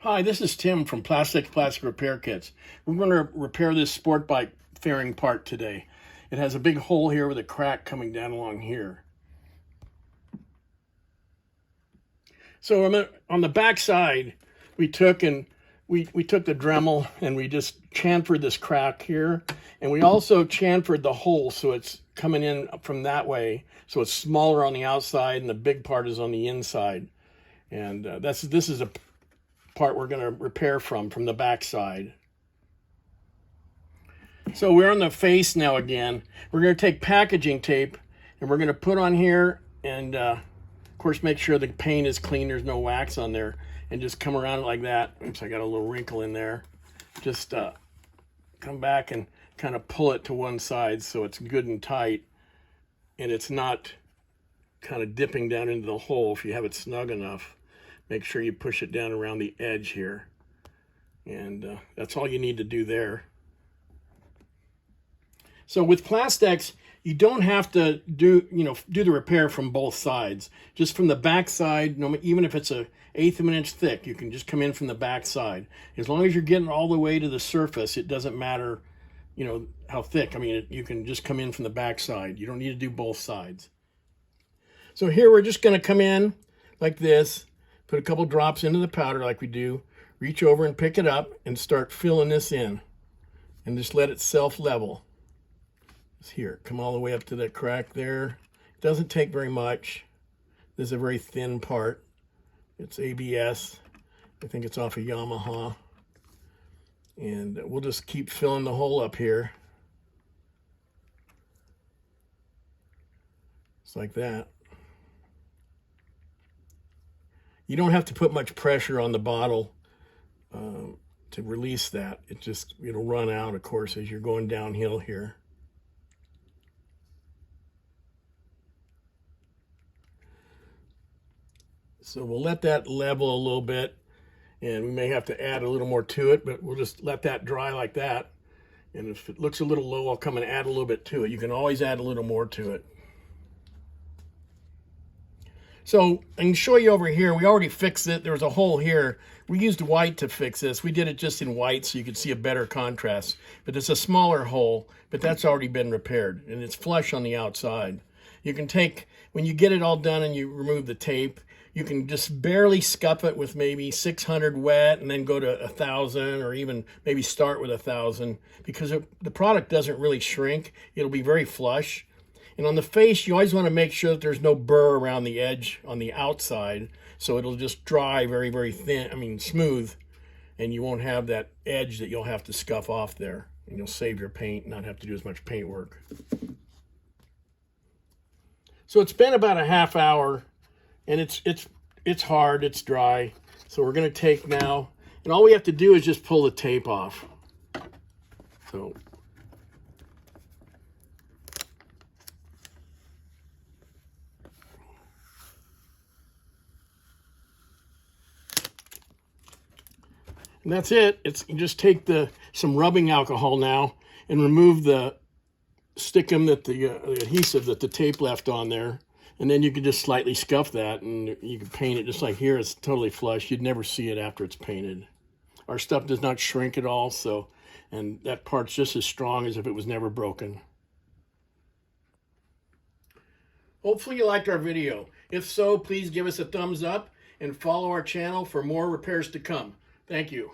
Hi, this is Tim from Plastex Plastic Repair Kits. We're going to repair this sport bike fairing part today. It has a big hole here with a crack coming down along here. So on the back side, we took the Dremel and we just chamfered this crack here, and we also chamfered the hole so it's coming in from that way, so it's smaller on the outside and the big part is on the inside. And this is a part we're going to repair from the back side. So we're on the face now again. We're going to take packaging tape and we're going to put on here and of course make sure the paint is clean, there's no wax on there, and just come around it like that. Oops, I got a little wrinkle in there. Just come back and kind of pull it to one side so it's good and tight and it's not kind of dipping down into the hole. If you have it snug enough, make sure you push it down around the edge here. And that's all you need to do there. So with Plastex, you don't have to do the repair from both sides. Just from the back side, even if it's an 1/8 of an inch thick, you can just come in from the back side. As long as you're getting all the way to the surface, it doesn't matter, how thick. I mean, you can just come in from the back side. You don't need to do both sides. So here we're just going to come in like this, put a couple drops into the powder like we do, reach over and pick it up and start filling this in and just let it self-level. Here, come all the way up to that crack there. It doesn't take very much. This is a very thin part. It's ABS. I think it's off a Yamaha. And we'll just keep filling the hole up here. It's like that. You don't have to put much pressure on the bottle to release that. It'll run out, of course, as you're going downhill here. So we'll let that level a little bit, and we may have to add a little more to it, but we'll just let that dry like that. And if it looks a little low, I'll come and add a little bit to it. You can always add a little more to it. So I can show you over here, we already fixed it. There was a hole here. We used white to fix this. We did it just in white so you could see a better contrast. But it's a smaller hole, but that's already been repaired, and it's flush on the outside. You can take, when you get it all done and you remove the tape, you can just barely scuff it with maybe 600 wet and then go to 1,000, or even maybe start with 1,000, because the product doesn't really shrink. It'll be very flush. And on the face, you always want to make sure that there's no burr around the edge on the outside, so it'll just dry very, very thin, smooth, and you won't have that edge that you'll have to scuff off there, and you'll save your paint and not have to do as much paint work. So it's been about a half hour, and it's hard, it's dry. So we're going to take now, and all we have to do is just pull the tape off. So and that's it. You just take some rubbing alcohol now and remove the stickum, the adhesive that the tape left on there. And then you can just slightly scuff that and you can paint it just like here. It's totally flush. You'd never see it after it's painted. Our stuff does not shrink at all, and that part's just as strong as if it was never broken. Hopefully you liked our video. If so, please give us a thumbs up and follow our channel for more repairs to come. Thank you.